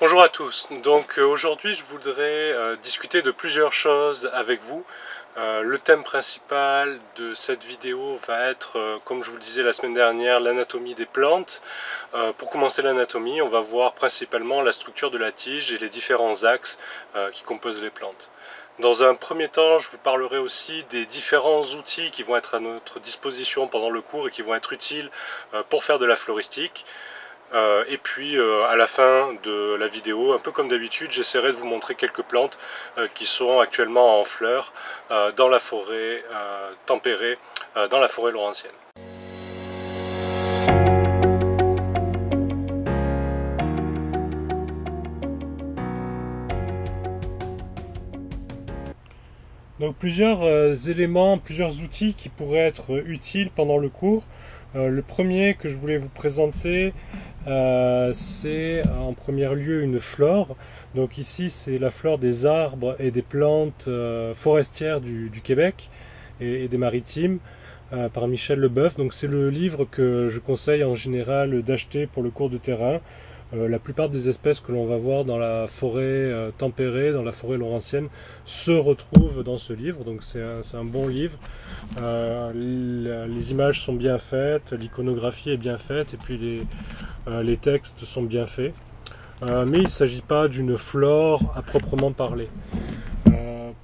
Bonjour à tous, donc aujourd'hui je voudrais discuter de plusieurs choses avec vous. Le thème principal de cette vidéo va être, comme je vous le disais la semaine dernière, l'anatomie des plantes. Pour commencer l'anatomie, on va voir principalement la structure de la tige et les différents axes qui composent les plantes. Dans un premier temps, je vous parlerai aussi des différents outils qui vont être à notre disposition pendant le cours et qui vont être utiles pour faire de la floristique. Et puis à la fin de la vidéo, un peu comme d'habitude, j'essaierai de vous montrer quelques plantes qui sont actuellement en fleurs dans la forêt tempérée, dans la forêt laurentienne. Donc plusieurs éléments, plusieurs outils qui pourraient être utiles pendant le cours. Le premier que je voulais vous présenter, c'est en premier lieu une flore. Donc ici c'est la flore des arbres et des plantes forestières du Québec et des maritimes par Michel Leboeuf. Donc c'est le livre que je conseille en général d'acheter pour le cours de terrain. La plupart des espèces que l'on va voir dans la forêt tempérée, dans la forêt laurentienne, se retrouvent dans ce livre, donc c'est un bon livre. Les images sont bien faites, l'iconographie est bien faite, et puis les textes sont bien faits. Mais il ne s'agit pas d'une flore à proprement parler.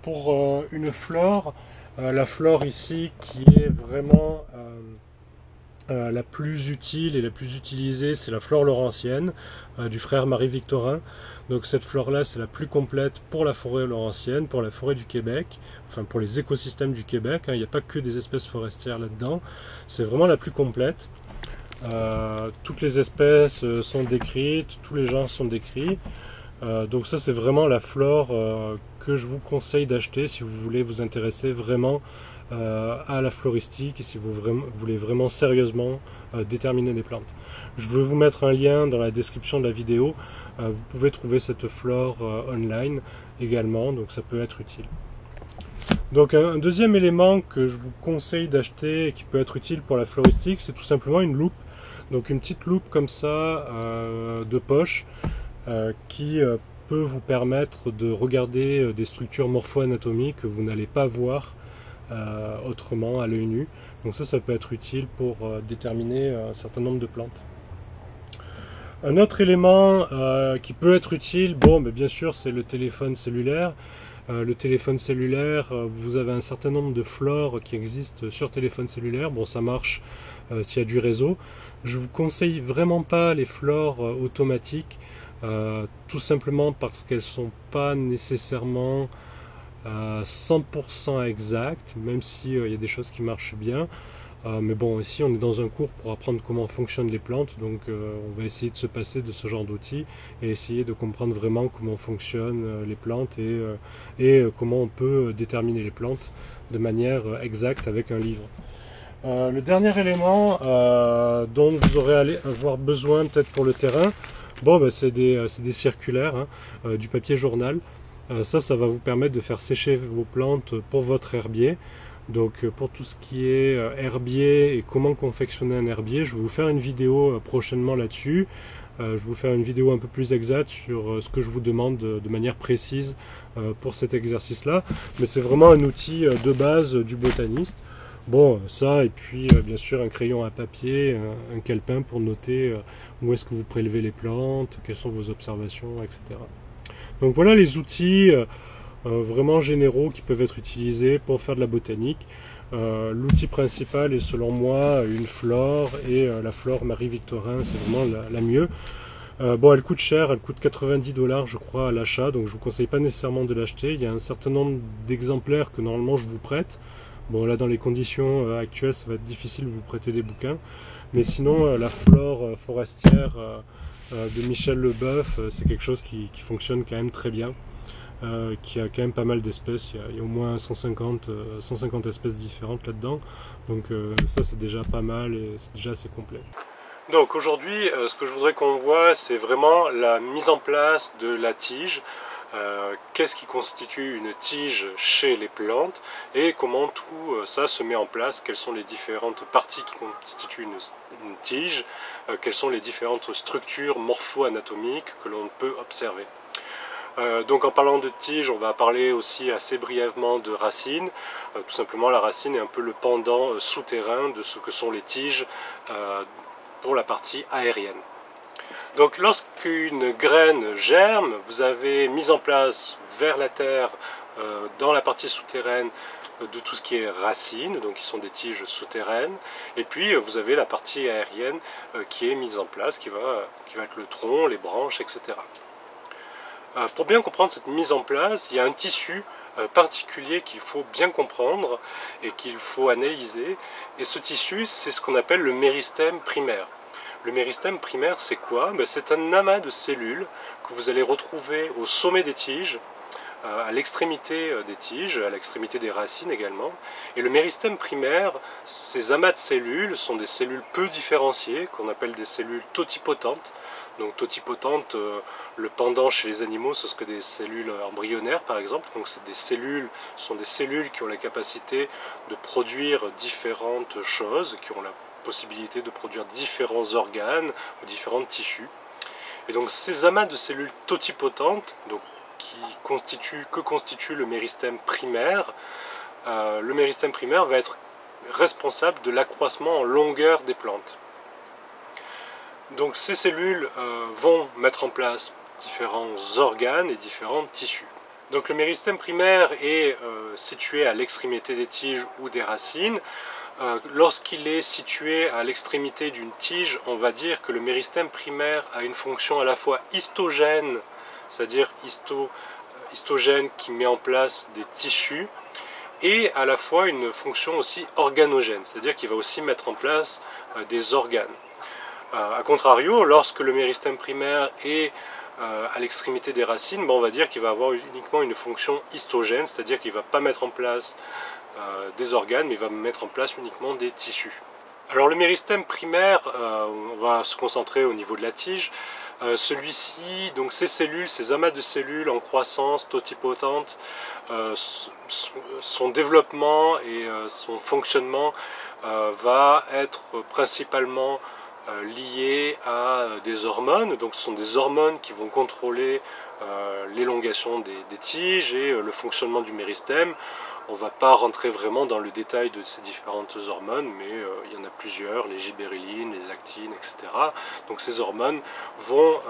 Pour une flore, la flore ici qui est vraiment la plus utile et la plus utilisée, c'est la flore laurentienne du frère Marie-Victorin. Donc cette flore-là, c'est la plus complète pour la forêt laurentienne, pour la forêt du Québec, enfin pour les écosystèmes du Québec. Il n'y a pas que des espèces forestières là-dedans. C'est vraiment la plus complète. Toutes les espèces sont décrites, tous les genres sont décrits. Donc ça, c'est vraiment la flore que je vous conseille d'acheter si vous voulez vous intéresser vraiment à la floristique et si vous voulez vraiment sérieusement déterminer des plantes. Je vais vous mettre un lien dans la description de la vidéo. Vous pouvez trouver cette flore online également, donc ça peut être utile. Donc un deuxième élément que je vous conseille d'acheter et qui peut être utile pour la floristique, c'est tout simplement une loupe. Donc une petite loupe comme ça de poche qui peut vous permettre de regarder des structures morpho-anatomiques que vous n'allez pas voir autrement à l'œil nu. Donc ça peut être utile pour déterminer un certain nombre de plantes. Un autre élément qui peut être utile, bien sûr, c'est le téléphone cellulaire. Le téléphone cellulaire, vous avez un certain nombre de flores qui existent sur téléphone cellulaire. Bon, ça marche s'il y a du réseau. Je vous conseille vraiment pas les flores automatiques, tout simplement parce qu'elles sont pas nécessairement 100% exact, même si il y a des choses qui marchent bien. Mais bon, ici on est dans un cours pour apprendre comment fonctionnent les plantes, donc on va essayer de se passer de ce genre d'outils et essayer de comprendre vraiment comment fonctionnent les plantes et comment on peut déterminer les plantes de manière exacte avec un livre. Le dernier élément dont vous aurez avoir besoin peut-être pour le terrain, c'est des circulaires, du papier journal. Ça va vous permettre de faire sécher vos plantes pour votre herbier. Donc pour tout ce qui est herbier et comment confectionner un herbier, je vais vous faire une vidéo prochainement là-dessus. Je vais vous faire une vidéo un peu plus exacte sur ce que je vous demande de manière précise pour cet exercice-là. Mais c'est vraiment un outil de base du botaniste. Bon, ça, et puis bien sûr un crayon à papier, un calepin pour noter où est-ce que vous prélevez les plantes, quelles sont vos observations, etc. Donc voilà les outils vraiment généraux qui peuvent être utilisés pour faire de la botanique. L'outil principal est selon moi une flore, et la flore Marie-Victorin, c'est vraiment la mieux. Elle coûte cher, elle coûte 90 $ je crois à l'achat, donc je ne vous conseille pas nécessairement de l'acheter. Il y a un certain nombre d'exemplaires que normalement je vous prête. Bon, là dans les conditions actuelles ça va être difficile de vous prêter des bouquins, mais sinon la flore forestière de Michel Leboeuf, c'est quelque chose qui fonctionne quand même très bien, qui a quand même pas mal d'espèces. Il y a au moins 150 espèces différentes là-dedans, donc ça c'est déjà pas mal et c'est déjà assez complet. Donc aujourd'hui, ce que je voudrais qu'on voit, c'est vraiment la mise en place de la tige. qu'est-ce qui constitue une tige chez les plantes et comment tout ça se met en place, quelles sont les différentes parties qui constituent une tige, quelles sont les différentes structures morpho-anatomiques que l'on peut observer. Donc en parlant de tige, on va parler aussi assez brièvement de racines. Tout simplement, la racine est un peu le pendant souterrain de ce que sont les tiges pour la partie aérienne. Donc lorsqu'une graine germe, vous avez mis en place vers la terre, dans la partie souterraine, de tout ce qui est racines, donc qui sont des tiges souterraines, et puis vous avez la partie aérienne qui est mise en place, qui va être le tronc, les branches, etc. Pour bien comprendre cette mise en place, il y a un tissu particulier qu'il faut bien comprendre et qu'il faut analyser, et ce tissu, c'est ce qu'on appelle le méristème primaire. Le méristème primaire, c'est quoi? C'est un amas de cellules que vous allez retrouver au sommet des tiges, à l'extrémité des tiges, à l'extrémité des racines également. Et le méristème primaire, ces amas de cellules sont des cellules peu différenciées, qu'on appelle des cellules totipotentes. Donc totipotentes, le pendant chez les animaux, ce serait des cellules embryonnaires par exemple. Donc ce sont des cellules qui ont la capacité de produire différentes choses, qui ont la possibilité de produire différents organes ou différents tissus. Et donc ces amas de cellules totipotentes, donc, que constitue le méristème primaire, le méristème primaire va être responsable de l'accroissement en longueur des plantes. Donc ces cellules vont mettre en place différents organes et différents tissus. Donc le méristème primaire est situé à l'extrémité des tiges ou des racines. Lorsqu'il est situé à l'extrémité d'une tige, on va dire que le méristème primaire a une fonction à la fois histogène, c'est-à-dire histogène qui met en place des tissus, et à la fois une fonction aussi organogène, c'est-à-dire qu'il va aussi mettre en place des organes. A contrario, lorsque le méristème primaire est à l'extrémité des racines, on va dire qu'il va avoir uniquement une fonction histogène, c'est-à-dire qu'il ne va pas mettre en place des organes, mais il va mettre en place uniquement des tissus. Alors le méristème primaire, on va se concentrer au niveau de la tige. Celui-ci, donc ces cellules, ces amas de cellules en croissance totipotente, son développement et son fonctionnement va être principalement lié à des hormones. Donc ce sont des hormones qui vont contrôler l'élongation des tiges et le fonctionnement du méristème. On ne va pas rentrer vraiment dans le détail de ces différentes hormones, mais il y en a plusieurs, les gibérellines, les actines, etc. Donc ces hormones vont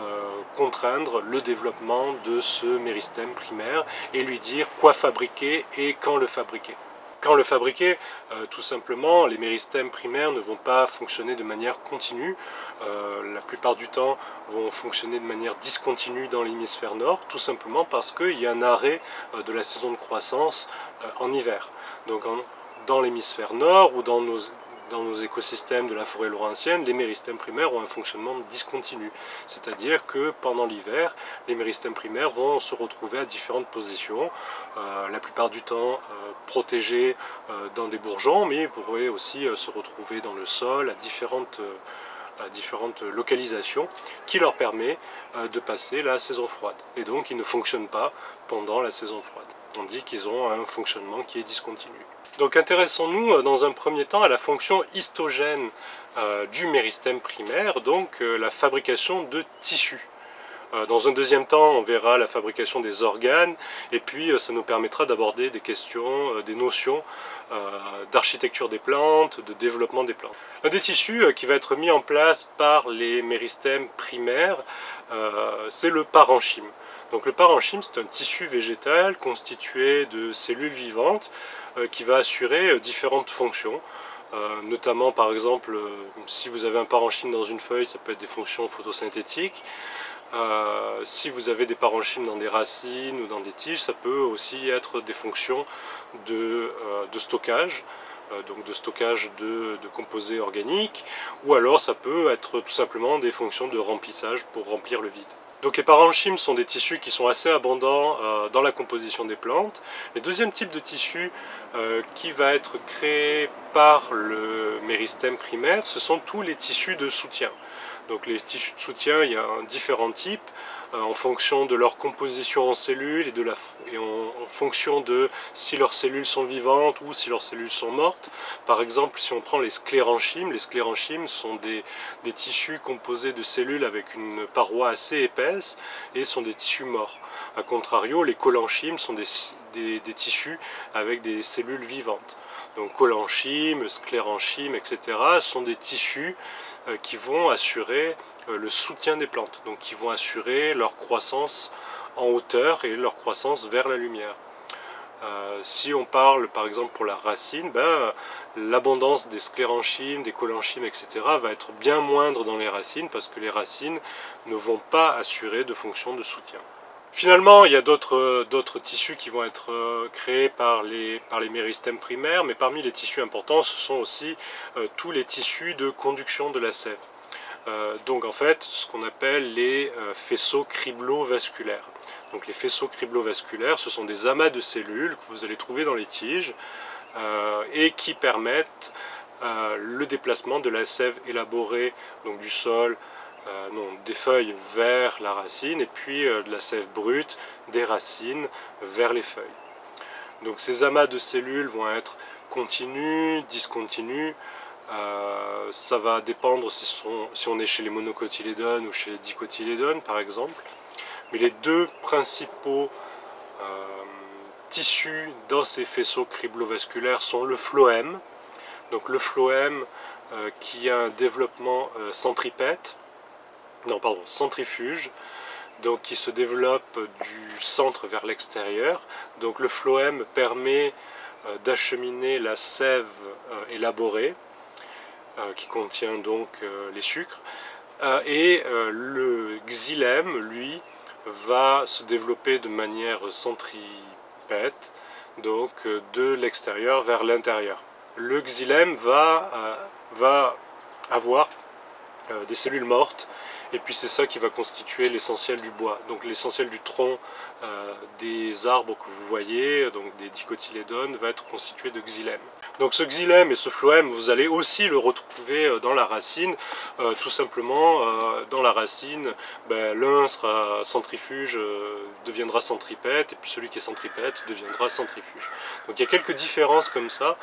contraindre le développement de ce méristème primaire et lui dire quoi fabriquer et quand le fabriquer. Quand le fabriquer, tout simplement, les méristèmes primaires ne vont pas fonctionner de manière continue. La plupart du temps vont fonctionner de manière discontinue dans l'hémisphère nord, tout simplement parce qu'il y a un arrêt de la saison de croissance en hiver. Donc dans l'hémisphère nord ou dans nos écosystèmes de la forêt laurentienne, les méristèmes primaires ont un fonctionnement discontinu. C'est-à-dire que pendant l'hiver, les méristèmes primaires vont se retrouver à différentes positions, la plupart du temps protégés dans des bourgeons, mais ils pourraient aussi se retrouver dans le sol à différentes localisations qui leur permet de passer la saison froide. Et donc ils ne fonctionnent pas pendant la saison froide. On dit qu'ils ont un fonctionnement qui est discontinu. Donc intéressons-nous dans un premier temps à la fonction histogène du méristème primaire, donc la fabrication de tissus. Dans un deuxième temps, on verra la fabrication des organes, et puis ça nous permettra d'aborder des questions, des notions d'architecture des plantes, de développement des plantes. Un des tissus qui va être mis en place par les méristèmes primaires, c'est le parenchyme. Donc le parenchyme, c'est un tissu végétal constitué de cellules vivantes qui va assurer différentes fonctions. Notamment par exemple, si vous avez un parenchyme dans une feuille, ça peut être des fonctions photosynthétiques. Si vous avez des parenchymes dans des racines ou dans des tiges, ça peut aussi être des fonctions de stockage, donc de stockage de composés organiques, ou alors ça peut être tout simplement des fonctions de remplissage pour remplir le vide. Donc les parenchymes sont des tissus qui sont assez abondants dans la composition des plantes. Le deuxième type de tissu qui va être créé par le méristème primaire, ce sont tous les tissus de soutien. Donc les tissus de soutien, il y a différents types en fonction de leur composition en cellules et en fonction de si leurs cellules sont vivantes ou si leurs cellules sont mortes. Par exemple, si on prend les sclérenchymes sont des tissus composés de cellules avec une paroi assez épaisse et sont des tissus morts. A contrario, les collenchymes sont des tissus avec des cellules vivantes. Donc collenchymes, sclérenchymes, etc. sont des tissus qui vont assurer le soutien des plantes, donc qui vont assurer leur croissance en hauteur et leur croissance vers la lumière. Si on parle par exemple pour la racine, l'abondance des sclérenchymes, des collenchymes, etc. va être bien moindre dans les racines parce que les racines ne vont pas assurer de fonction de soutien. Finalement, il y a d'autres tissus qui vont être créés par les méristèmes primaires, mais parmi les tissus importants, ce sont aussi tous les tissus de conduction de la sève. Donc en fait, ce qu'on appelle les faisceaux criblo-vasculaires. Donc les faisceaux criblo-vasculaires, ce sont des amas de cellules que vous allez trouver dans les tiges et qui permettent le déplacement de la sève élaborée, donc du sol, des feuilles vers la racine et puis de la sève brute des racines vers les feuilles. Donc ces amas de cellules vont être continus, discontinus, ça va dépendre si on est chez les monocotylédones ou chez les dicotylédones par exemple. Mais les deux principaux tissus dans ces faisceaux criblovasculaires sont le phloème, donc le phloème qui a un développement centrifuge, donc qui se développe du centre vers l'extérieur. Donc le phloème permet d'acheminer la sève élaborée, qui contient donc les sucres, et le xylème, lui, va se développer de manière centripète, donc de l'extérieur vers l'intérieur. Le xylème va avoir des cellules mortes, et puis c'est ça qui va constituer l'essentiel du bois, donc l'essentiel du tronc des arbres que vous voyez, donc des dicotylédones, va être constitué de xylème. Donc ce xylème et ce phloème, vous allez aussi le retrouver dans la racine, tout simplement dans la racine, l'un sera centrifuge, deviendra centripète, et puis celui qui est centripète deviendra centrifuge. Donc il y a quelques différences comme ça,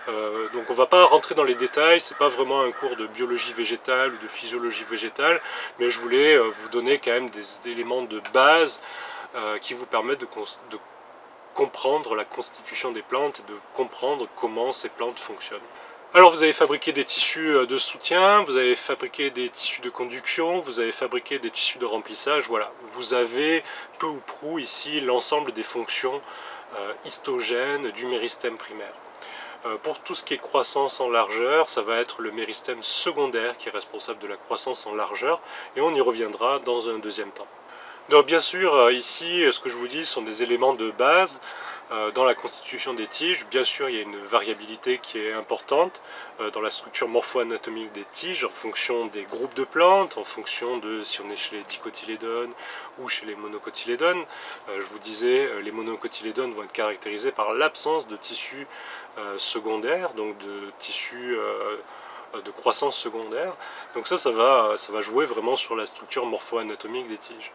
donc on ne va pas rentrer dans les détails, c'est pas vraiment un cours de biologie végétale ou de physiologie végétale, mais je voulais vous donner quand même des éléments de base qui vous permettent de comprendre la constitution des plantes et de comprendre comment ces plantes fonctionnent. Alors vous avez fabriqué des tissus de soutien, vous avez fabriqué des tissus de conduction, vous avez fabriqué des tissus de remplissage, voilà. Vous avez peu ou prou ici l'ensemble des fonctions histogènes du méristème primaire. Pour tout ce qui est croissance en largeur, ça va être le méristème secondaire qui est responsable de la croissance en largeur, et on y reviendra dans un deuxième temps. Donc bien sûr, ici, ce que je vous dis sont des éléments de base dans la constitution des tiges. Bien sûr, il y a une variabilité qui est importante dans la structure morpho-anatomique des tiges en fonction des groupes de plantes, en fonction de si on est chez les dicotylédones ou chez les monocotylédones. Je vous disais, les monocotylédones vont être caractérisés par l'absence de tissus secondaires, donc de tissus de croissance secondaire. Donc ça va jouer vraiment sur la structure morpho-anatomique des tiges.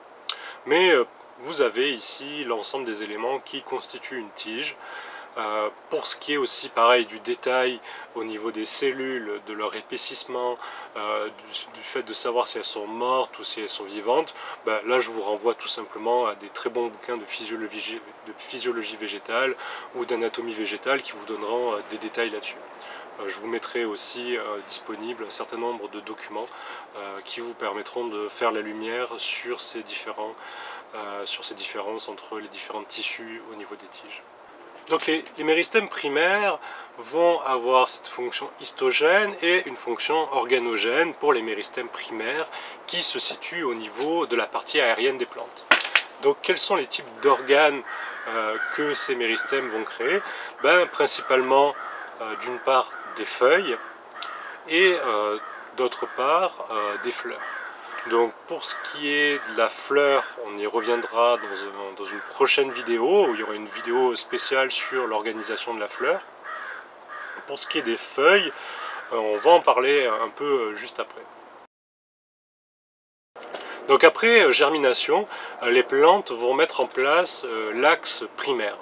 Mais vous avez ici l'ensemble des éléments qui constituent une tige. Pour ce qui est aussi pareil du détail au niveau des cellules, de leur épaississement, du fait de savoir si elles sont mortes ou si elles sont vivantes, là je vous renvoie tout simplement à des très bons bouquins de physiologie végétale ou d'anatomie végétale qui vous donneront des détails là-dessus. Je vous mettrai aussi disponible un certain nombre de documents qui vous permettront de faire la lumière sur ces différences entre les différents tissus au niveau des tiges. Donc les méristèmes primaires vont avoir cette fonction histogène et une fonction organogène pour les méristèmes primaires qui se situent au niveau de la partie aérienne des plantes. Donc quels sont les types d'organes que ces méristèmes vont créer? Principalement d'une part des feuilles et d'autre part des fleurs. Donc pour ce qui est de la fleur, on y reviendra dans une prochaine vidéo, où il y aura une vidéo spéciale sur l'organisation de la fleur. Pour ce qui est des feuilles, on va en parler un peu juste après. Donc après germination, les plantes vont mettre en place l'axe primaire.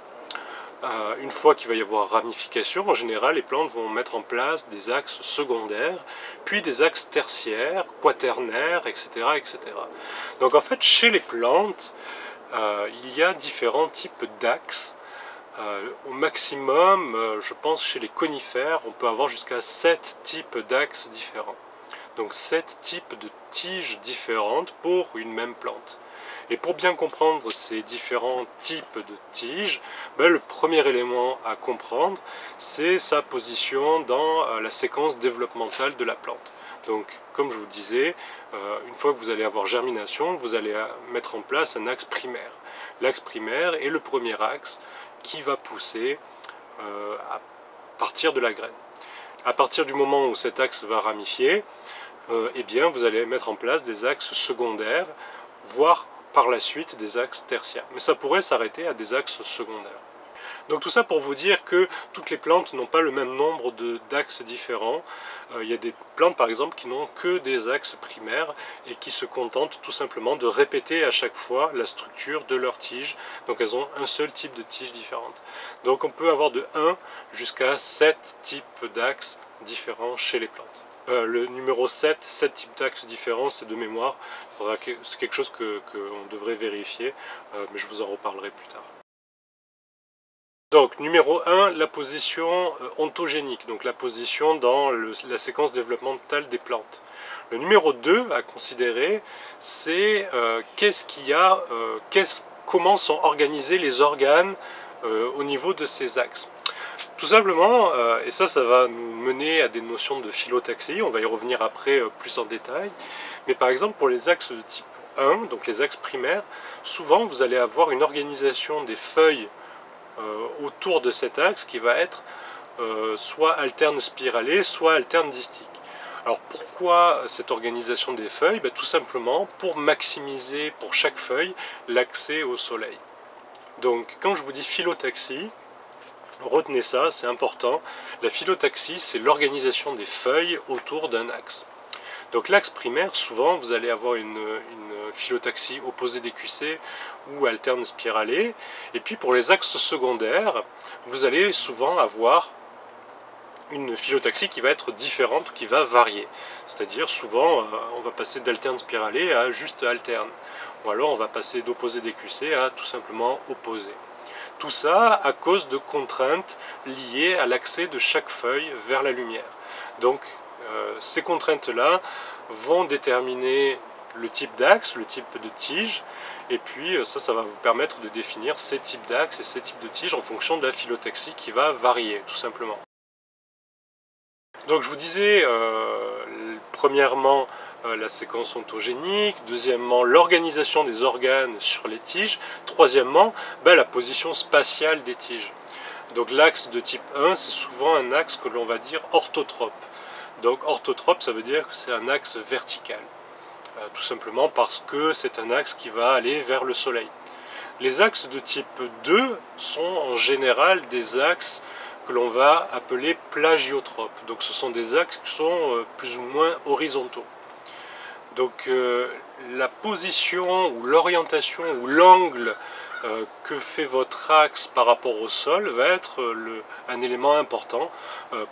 Une fois qu'il va y avoir ramification, en général, les plantes vont mettre en place des axes secondaires, puis des axes tertiaires, quaternaires, etc., etc. Donc en fait, chez les plantes, il y a différents types d'axes. Au maximum, je pense chez les conifères, on peut avoir jusqu'à 7 types d'axes différents. Donc 7 types de tiges différentes pour une même plante. Et pour bien comprendre ces différents types de tiges, le premier élément à comprendre, c'est sa position dans la séquence développementale de la plante. Donc, comme je vous disais, une fois que vous allez avoir germination, vous allez mettre en place un axe primaire. L'axe primaire est le premier axe qui va pousser à partir de la graine. À partir du moment où cet axe va ramifier, eh bien, vous allez mettre en place des axes secondaires, voire par la suite des axes tertiaires. Mais ça pourrait s'arrêter à des axes secondaires. Donc tout ça pour vous dire que toutes les plantes n'ont pas le même nombre d'axes différents. Il y a des plantes par exemple qui n'ont que des axes primaires et qui se contentent tout simplement de répéter à chaque fois la structure de leur tige. Donc elles ont un seul type de tige différente. Donc on peut avoir de 1 jusqu'à 7 types d'axes différents chez les plantes. Le numéro 7 types d'axes différents, c'est de mémoire. C'est quelque chose qu'on devrait vérifier, mais je vous en reparlerai plus tard. Donc, numéro 1, la position ontogénique, donc la position dans la séquence développementale des plantes. Le numéro 2 à considérer, c'est comment sont organisés les organes au niveau de ces axes. Tout simplement, et ça va nous mener à des notions de phyllotaxie, on va y revenir après plus en détail, mais par exemple pour les axes de type 1, donc les axes primaires, souvent vous allez avoir une organisation des feuilles autour de cet axe qui va être soit alterne spiralée, soit alterne distique. Alors pourquoi cette organisation des feuilles? Tout simplement pour maximiser pour chaque feuille l'accès au soleil. Donc quand je vous dis phyllotaxie, retenez ça, c'est important. La phyllotaxie, c'est l'organisation des feuilles autour d'un axe. Donc l'axe primaire, souvent, vous allez avoir une phyllotaxie opposée décussée ou alterne spiralée. Et puis pour les axes secondaires, vous allez souvent avoir une phyllotaxie qui va être différente, qui va varier. C'est-à-dire souvent, on va passer d'alterne spiralée à juste alterne. Ou alors on va passer d'opposé décussé à tout simplement opposé. Tout ça à cause de contraintes liées à l'accès de chaque feuille vers la lumière. Donc ces contraintes-là vont déterminer le type d'axe, le type de tige, et puis ça va vous permettre de définir ces types d'axes et ces types de tiges en fonction de la phyllotaxie qui va varier, tout simplement. Donc je vous disais, premièrement, la séquence ontogénique, deuxièmement l'organisation des organes sur les tiges, troisièmement la position spatiale des tiges. Donc l'axe de type 1, c'est souvent un axe que l'on va dire orthotrope. Donc orthotrope, ça veut dire que c'est un axe vertical, tout simplement parce que c'est un axe qui va aller vers le soleil. Les axes de type 2 sont en général des axes que l'on va appeler plagiotropes. Donc ce sont des axes qui sont plus ou moins horizontaux. Donc la position ou l'orientation ou l'angle que fait votre axe par rapport au sol va être un élément important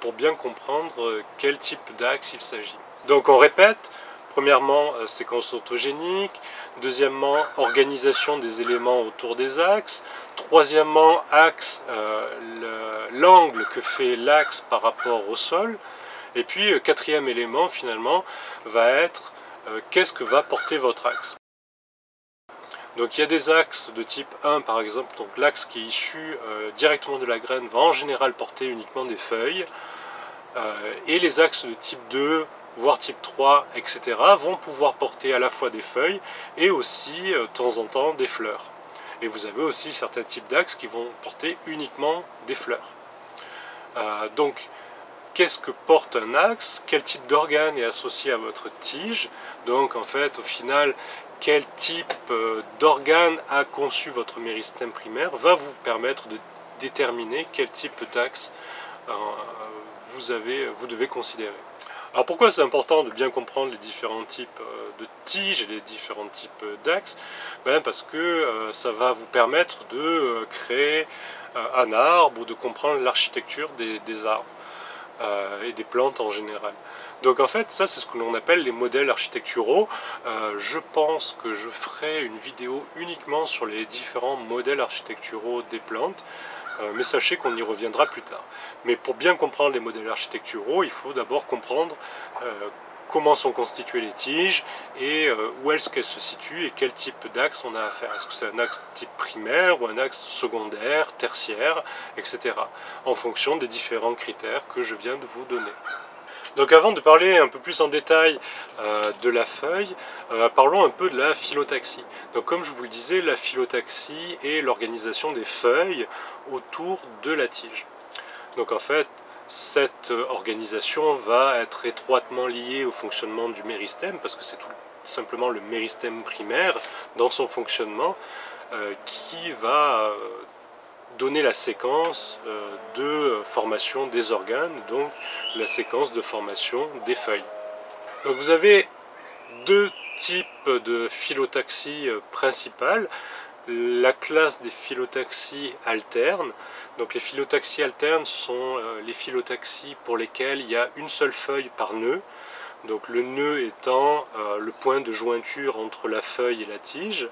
pour bien comprendre quel type d'axe il s'agit. Donc on répète, premièrement séquence ontogénique, deuxièmement organisation des éléments autour des axes, troisièmement axe, l'angle que fait l'axe par rapport au sol, et puis quatrième élément finalement va être qu'est-ce que va porter votre axe. Donc il y a des axes de type 1 par exemple, donc l'axe qui est issu directement de la graine va en général porter uniquement des feuilles, et les axes de type 2, voire type 3, etc. vont pouvoir porter à la fois des feuilles et aussi de temps en temps des fleurs. Et vous avez aussi certains types d'axes qui vont porter uniquement des fleurs. Donc qu'est-ce que porte un axe? Quel type d'organe est associé à votre tige? Donc en fait, au final, quel type d'organe a conçu votre méristème primaire va vous permettre de déterminer quel type d'axe vous devez considérer. Alors pourquoi c'est important de bien comprendre les différents types de tiges et les différents types d'axes? Parce que ça va vous permettre de créer un arbre ou de comprendre l'architecture des arbres et des plantes en général. Donc en fait, ça c'est ce que l'on appelle les modèles architecturaux. Je pense que je ferai une vidéo uniquement sur les différents modèles architecturaux des plantes, mais sachez qu'on y reviendra plus tard. Mais pour bien comprendre les modèles architecturaux, il faut d'abord comprendre comment sont constituées les tiges et où est-ce qu'elles se situent et quel type d'axe on a à faire. Est-ce que c'est un axe type primaire ou un axe secondaire, tertiaire, etc. en fonction des différents critères que je viens de vous donner. Donc avant de parler un peu plus en détail de la feuille, parlons un peu de la phyllotaxie. Donc comme je vous le disais, la phyllotaxie est l'organisation des feuilles autour de la tige. Donc en fait, cette organisation va être étroitement liée au fonctionnement du méristème, parce que c'est tout simplement le méristème primaire dans son fonctionnement qui va donner la séquence de formation des organes, donc la séquence de formation des feuilles. Donc vous avez deux types de phyllotaxie principales. La classe des phyllotaxies alternes. Donc les phyllotaxies alternes sont les phyllotaxies pour lesquelles il y a une seule feuille par nœud. Donc le nœud étant le point de jointure entre la feuille et la tige.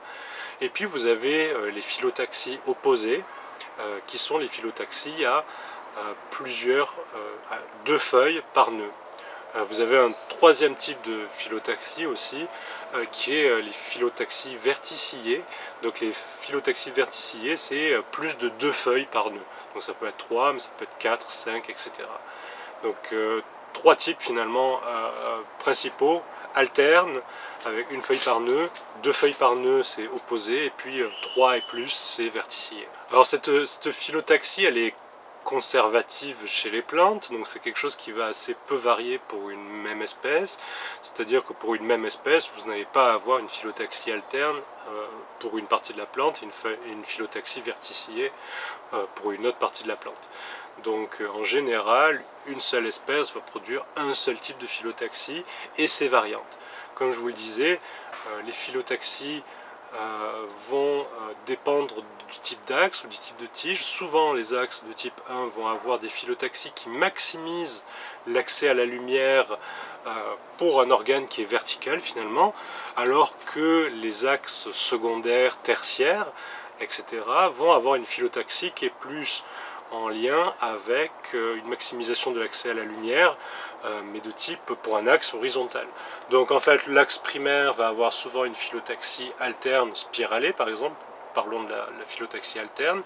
Et puis vous avez les phyllotaxies opposées, qui sont les phyllotaxies à deux feuilles par nœud. Vous avez un troisième type de phyllotaxie aussi, qui est les phyllotaxies verticillées. Donc les phyllotaxies verticillées, c'est plus de deux feuilles par nœud. Donc ça peut être 3, mais ça peut être 4, 5, etc. Donc trois types finalement principaux, alternes, avec une feuille par nœud, deux feuilles par nœud c'est opposé, et puis 3 et plus c'est verticillé. Alors cette phyllotaxie, elle est conservative chez les plantes, donc c'est quelque chose qui va assez peu varier pour une même espèce, c'est-à-dire que pour une même espèce, vous n'allez pas avoir une phyllotaxie alterne pour une partie de la plante et une phyllotaxie verticillée pour une autre partie de la plante. Donc en général, une seule espèce va produire un seul type de phyllotaxie et ses variantes. Comme je vous le disais, les phyllotaxies vont dépendre du type d'axe ou du type de tige. Souvent les axes de type 1 vont avoir des phyllotaxies qui maximisent l'accès à la lumière pour un organe qui est vertical finalement, alors que les axes secondaires, tertiaires, etc. vont avoir une phyllotaxie qui est plus en lien avec une maximisation de l'accès à la lumière, mais de type pour un axe horizontal. Donc en fait l'axe primaire va avoir souvent une phyllotaxie alterne spiralée par exemple, parlons de la phyllotaxie alterne,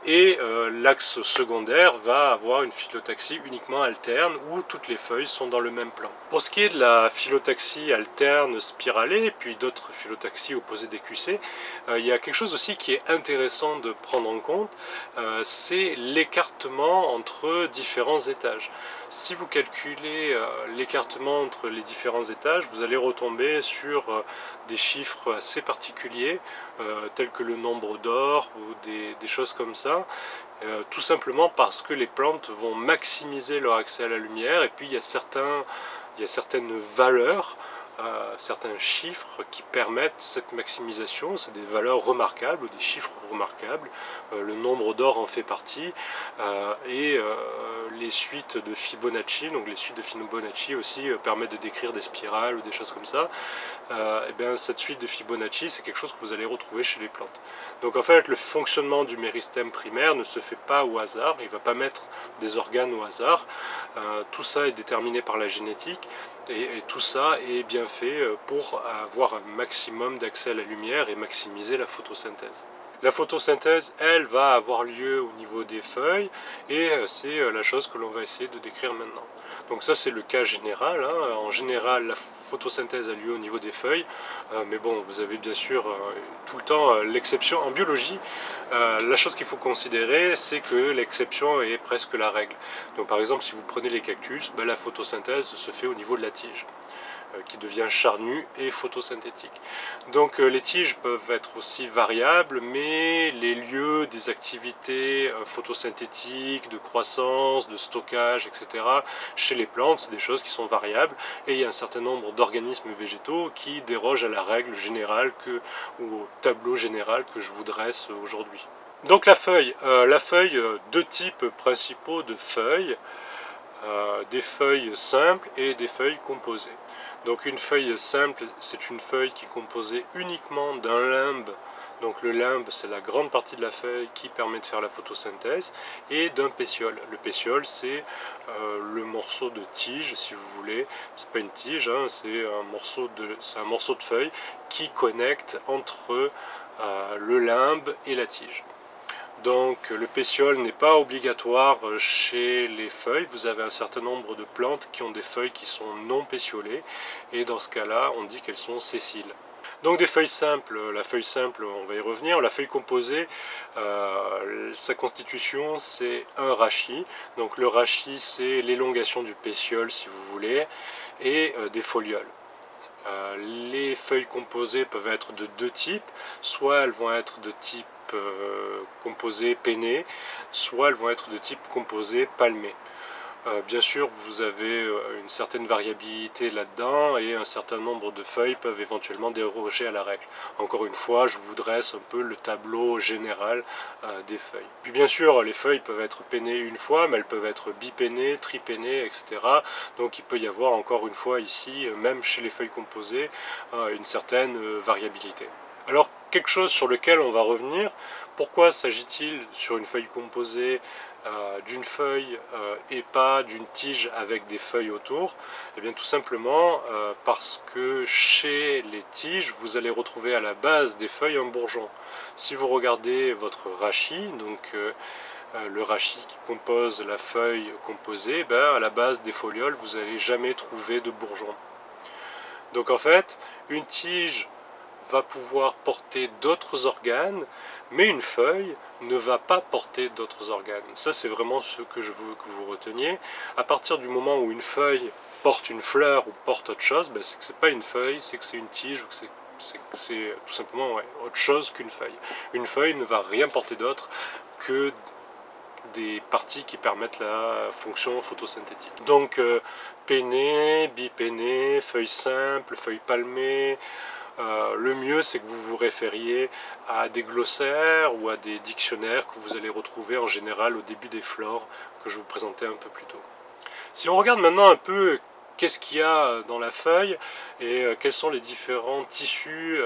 et l'axe secondaire va avoir une phyllotaxie uniquement alterne où toutes les feuilles sont dans le même plan. Pour ce qui est de la phyllotaxie alterne spiralée et puis d'autres phyllotaxies opposées d'écussées, il y a quelque chose aussi qui est intéressant de prendre en compte, c'est l'écartement entre différents étages. Si vous calculez l'écartement entre les différents étages, vous allez retomber sur des chiffres assez particuliers, tels que le nombre d'or ou des choses comme ça, tout simplement parce que les plantes vont maximiser leur accès à la lumière, et puis il y a certaines valeurs, certains chiffres qui permettent cette maximisation. C'est des valeurs remarquables ou des chiffres remarquables, le nombre d'or en fait partie, et les suites de Fibonacci, donc les suites de Fibonacci aussi permettent de décrire des spirales ou des choses comme ça. Et bien cette suite de Fibonacci, c'est quelque chose que vous allez retrouver chez les plantes. Donc en fait le fonctionnement du méristème primaire ne se fait pas au hasard, il ne va pas mettre des organes au hasard, tout ça est déterminé par la génétique, et tout ça est bien fait pour avoir un maximum d'accès à la lumière et maximiser la photosynthèse. La photosynthèse, elle, va avoir lieu au niveau des feuilles, et c'est la chose que l'on va essayer de décrire maintenant. Donc ça c'est le cas général, hein. En général la photosynthèse a lieu au niveau des feuilles, mais bon, vous avez bien sûr tout le temps l'exception. En biologie, la chose qu'il faut considérer, c'est que l'exception est presque la règle. Donc par exemple, si vous prenez les cactus, la photosynthèse se fait au niveau de la tige. qui devient charnu et photosynthétique. Donc les tiges peuvent être aussi variables, mais les lieux des activités photosynthétiques, de croissance, de stockage, etc. chez les plantes, c'est des choses qui sont variables, et il y a un certain nombre d'organismes végétaux qui dérogent à la règle générale ou au tableau général que je vous dresse aujourd'hui. Donc la feuille, deux types principaux de feuilles, des feuilles simples et des feuilles composées. Donc une feuille simple, c'est une feuille qui est composée uniquement d'un limbe. Donc le limbe, c'est la grande partie de la feuille qui permet de faire la photosynthèse, et d'un pétiole. Le pétiole, c'est le morceau de tige, si vous voulez. C'est pas une tige, hein, c'est un morceau de feuille qui connecte entre le limbe et la tige. Donc le pétiole n'est pas obligatoire chez les feuilles. Vous avez un certain nombre de plantes qui ont des feuilles qui sont non pétiolées, et dans ce cas-là, on dit qu'elles sont sessiles. Donc des feuilles simples, la feuille simple, on va y revenir. La feuille composée, sa constitution, c'est un rachis. Donc le rachis, c'est l'élongation du pétiole, si vous voulez, et des folioles. Les feuilles composées peuvent être de deux types, soit elles vont être de type composé penné, soit elles vont être de type composé palmé. Bien sûr, vous avez une certaine variabilité là-dedans, et un certain nombre de feuilles peuvent éventuellement déroger à la règle. Encore une fois, je vous dresse un peu le tableau général des feuilles. Puis bien sûr, les feuilles peuvent être pennées une fois, mais elles peuvent être bipénées, tripénées, etc. Donc il peut y avoir encore une fois ici, même chez les feuilles composées, une certaine variabilité. Alors, quelque chose sur lequel on va revenir, pourquoi s'agit-il sur une feuille composée d'une feuille et pas d'une tige avec des feuilles autour? Eh bien tout simplement parce que chez les tiges, vous allez retrouver à la base des feuilles un bourgeon. Si vous regardez votre rachis, donc le rachis qui compose la feuille composée, à la base des folioles, vous n'allez jamais trouver de bourgeon. Donc en fait, une tige va pouvoir porter d'autres organes, mais une feuille ne va pas porter d'autres organes. Ça, c'est vraiment ce que je veux que vous reteniez. À partir du moment où une feuille porte une fleur ou porte autre chose, c'est que c'est pas une feuille, c'est que c'est une tige, ou que c'est tout simplement autre chose qu'une feuille. Une feuille ne va rien porter d'autre que des parties qui permettent la fonction photosynthétique. Donc penné, bipéné, feuille simple, feuille palmée. Le mieux, c'est que vous vous référiez à des glossaires ou à des dictionnaires que vous allez retrouver en général au début des flores que je vous présentais un peu plus tôt. Si on regarde maintenant un peu qu'est-ce qu'il y a dans la feuille et quels sont les différents tissus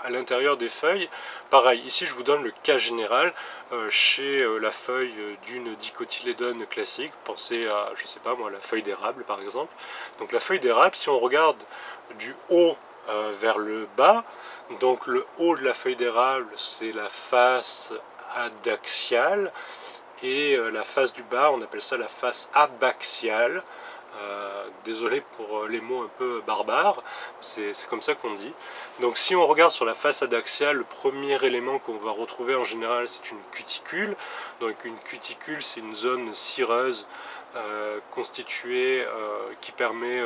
à l'intérieur des feuilles. Pareil, ici je vous donne le cas général chez la feuille d'une dicotylédone classique. Pensez à, je sais pas moi, la feuille d'érable par exemple. Donc la feuille d'érable, si on regarde du haut vers le bas, donc le haut de la feuille d'érable, c'est la face adaxiale, et la face du bas, on appelle ça la face abaxiale. Désolé pour les mots un peu barbares, c'est comme ça qu'on dit. Donc si on regarde sur la face adaxiale, le premier élément qu'on va retrouver en général, c'est une cuticule. Donc une cuticule, c'est une zone cireuse constituée qui permet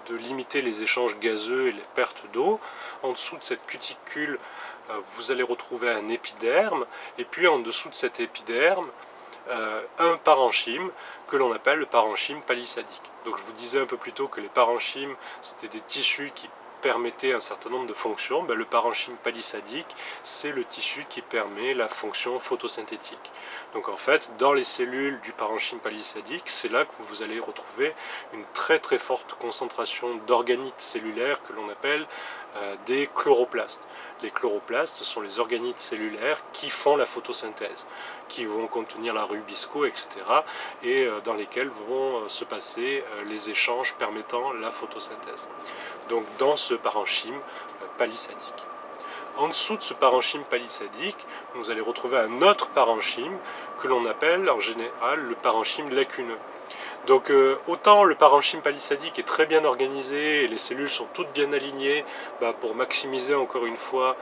de limiter les échanges gazeux et les pertes d'eau. En dessous de cette cuticule, vous allez retrouver un épiderme, et puis en dessous de cet épiderme, un parenchyme que l'on appelle le parenchyme palissadique. Donc je vous disais un peu plus tôt que les parenchymes, c'était des tissus qui permettaient un certain nombre de fonctions. Le parenchyme palissadique, c'est le tissu qui permet la fonction photosynthétique. Donc en fait, dans les cellules du parenchyme palissadique, c'est là que vous allez retrouver une très très forte concentration d'organites cellulaires que l'on appelle des chloroplastes. Les chloroplastes sont les organites cellulaires qui font la photosynthèse, qui vont contenir la rubisco, etc. et dans lesquels vont se passer les échanges permettant la photosynthèse. Donc dans ce parenchyme palissadique. En dessous de ce parenchyme palissadique, vous allez retrouver un autre parenchyme que l'on appelle en général le parenchyme lacuneux. Donc autant le parenchyme palissadique est très bien organisé et les cellules sont toutes bien alignées pour maximiser encore une fois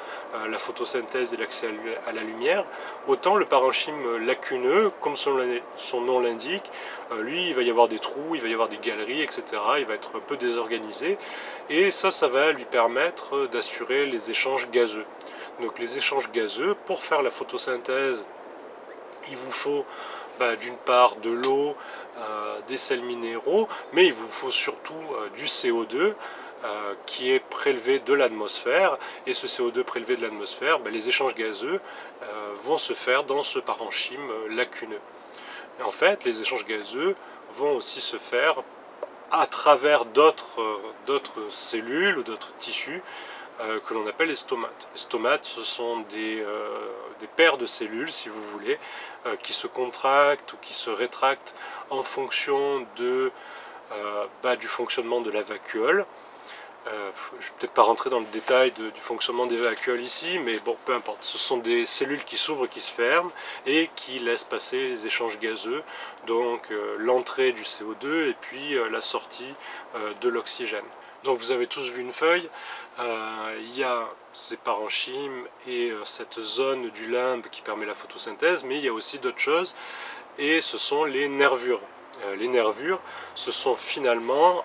la photosynthèse et l'accès à la lumière, autant le parenchyme lacuneux, comme son nom l'indique, lui il va y avoir des trous, il va y avoir des galeries, etc. Il va être un peu désorganisé et ça va lui permettre d'assurer les échanges gazeux. Donc les échanges gazeux, pour faire la photosynthèse, il vous faut d'une part de l'eau, des sels minéraux, mais il vous faut surtout du CO2 qui est prélevé de l'atmosphère, et ce CO2 prélevé de l'atmosphère, les échanges gazeux vont se faire dans ce parenchyme lacuneux. Et en fait, les échanges gazeux vont aussi se faire à travers d'autres cellules ou d'autres tissus que l'on appelle les stomates. Les stomates, ce sont des paires de cellules, si vous voulez, qui se contractent ou qui se rétractent en fonction du fonctionnement de la vacuole. Je ne vais peut-être pas rentrer dans le détail du fonctionnement des vacuoles ici, mais bon, peu importe. Ce sont des cellules qui s'ouvrent, qui se ferment et qui laissent passer les échanges gazeux, donc l'entrée du CO2 et puis la sortie de l'oxygène. Donc vous avez tous vu une feuille, il y a ces parenchymes et cette zone du limbe qui permet la photosynthèse, mais il y a aussi d'autres choses, et ce sont les nervures. Les nervures, ce sont finalement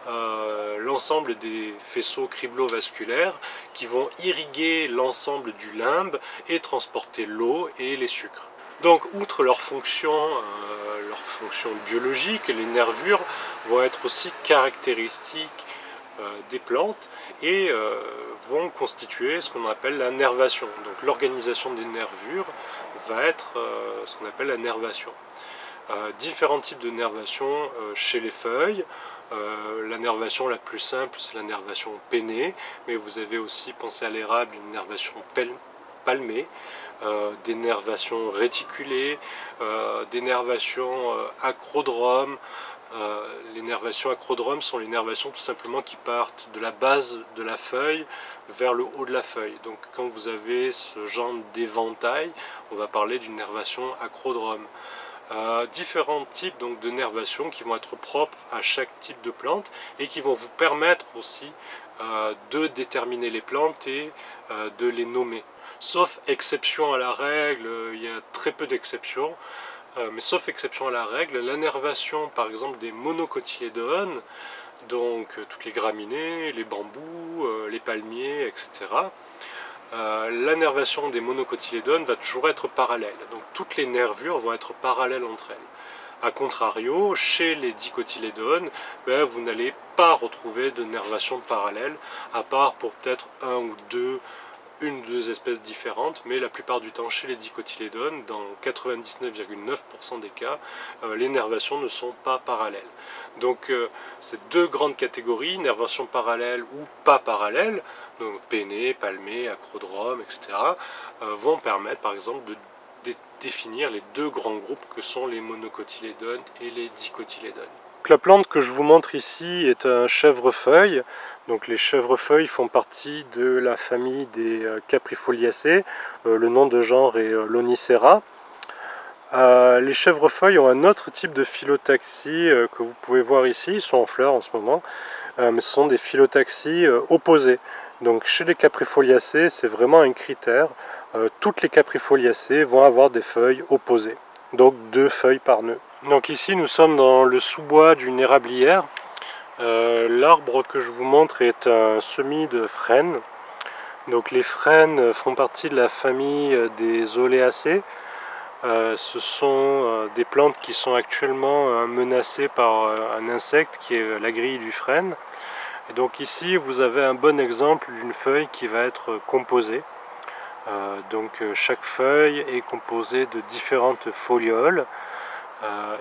l'ensemble des faisceaux criblovasculaires qui vont irriguer l'ensemble du limbe et transporter l'eau et les sucres. Donc, outre leur fonction biologique, les nervures vont être aussi caractéristiques des plantes et vont constituer ce qu'on appelle la nervation. Donc, l'organisation des nervures va être ce qu'on appelle la nervation. Différents types de nervation chez les feuilles. La nervation la plus simple, c'est la nervation pennée, mais vous avez aussi, pensé à l'érable, une nervation palmée, des nervations réticulées, des nervations acrodromes. Les nervations acrodromes sont les nervations tout simplement qui partent de la base de la feuille vers le haut de la feuille. Donc quand vous avez ce genre d'éventail, on va parler d'une nervation acrodrome. Différents types donc, de nervation qui vont être propres à chaque type de plante et qui vont vous permettre aussi de déterminer les plantes et de les nommer. Sauf exception à la règle, il y a très peu d'exceptions, mais sauf exception à la règle, la nervation par exemple des monocotylédones, donc toutes les graminées, les bambous, les palmiers, etc., la nervation des monocotylédones va toujours être parallèle. Donc toutes les nervures vont être parallèles entre elles. A contrario, chez les dicotylédones, vous n'allez pas retrouver de nervation parallèle, à part pour peut-être une ou deux espèces différentes, mais la plupart du temps chez les dicotylédones, dans 99,9% des cas, les nervations ne sont pas parallèles. Donc ces deux grandes catégories, nervation parallèle ou pas parallèle, donc pennée, palmée, acrodrome, etc., vont permettre par exemple de définir les deux grands groupes que sont les monocotylédones et les dicotylédones. La plante que je vous montre ici est un chèvrefeuille. Donc les chèvrefeuilles font partie de la famille des Caprifoliacées. Le nom de genre est Lonicera. Les chèvrefeuilles ont un autre type de phyllotaxie que vous pouvez voir ici. Ils sont en fleurs en ce moment. Mais ce sont des phyllotaxies opposées. Donc chez les Caprifoliacées, c'est vraiment un critère. Toutes les Caprifoliacées vont avoir des feuilles opposées. Donc 2 feuilles par nœud. Donc ici nous sommes dans le sous-bois d'une érablière. L'arbre que je vous montre est un semis de frênes. Donc les frênes font partie de la famille des Oléacées. Ce sont des plantes qui sont actuellement menacées par un insecte qui est la grille du frêne. Et donc ici vous avez un bon exemple d'une feuille qui va être composée. Donc chaque feuille est composée de différentes folioles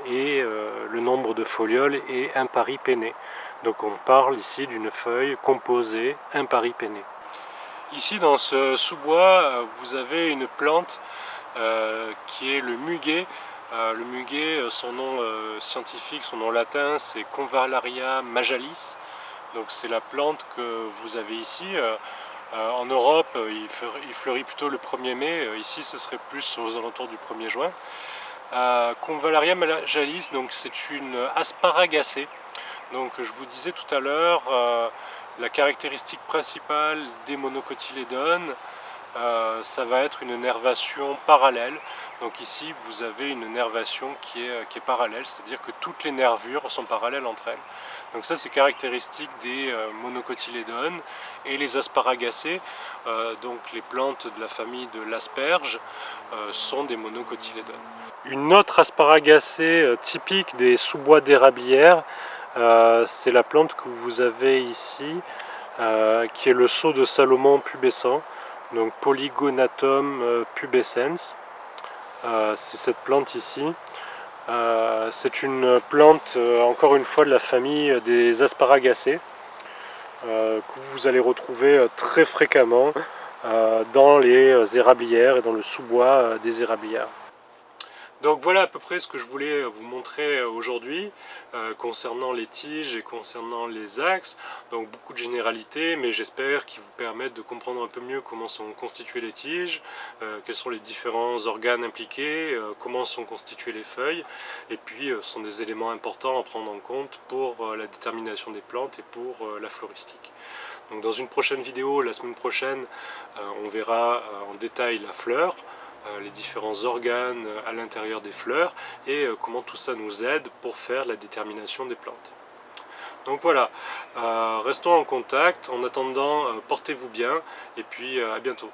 et le nombre de folioles est impari-penné. Donc on parle ici d'une feuille composée impari-pennée. Ici dans ce sous-bois vous avez une plante qui est le muguet. Le muguet, son nom scientifique, son nom latin c'est Convallaria majalis. Donc c'est la plante que vous avez ici. En Europe, il fleurit plutôt le 1er mai. Ici, ce serait plus aux alentours du 1er juin. Convallaria majalis, donc c'est une asparagacée. Donc je vous disais tout à l'heure, la caractéristique principale des monocotylédones, ça va être une nervation parallèle. Donc ici vous avez une nervation qui est parallèle, c'est-à-dire que toutes les nervures sont parallèles entre elles. Donc ça c'est caractéristique des monocotylédones. Et les asparagacées, donc les plantes de la famille de l'asperge, sont des monocotylédones. Une autre asparagacée typique des sous-bois d'érablière, c'est la plante que vous avez ici, qui est le sceau de Salomon pubescent, donc Polygonatum pubescens. C'est cette plante ici. C'est une plante, encore une fois, de la famille des asparagacées, que vous allez retrouver très fréquemment dans les érablières et dans le sous-bois des érablières. Donc voilà à peu près ce que je voulais vous montrer aujourd'hui concernant les tiges et concernant les axes. Donc beaucoup de généralités, mais j'espère qu'ils vous permettent de comprendre un peu mieux comment sont constituées les tiges, quels sont les différents organes impliqués, comment sont constituées les feuilles, et puis ce sont des éléments importants à prendre en compte pour la détermination des plantes et pour la floristique. Donc dans une prochaine vidéo, la semaine prochaine, on verra en détail la fleur, les différents organes à l'intérieur des fleurs et comment tout ça nous aide pour faire la détermination des plantes. Donc voilà, restons en contact. En attendant, portez-vous bien et puis à bientôt.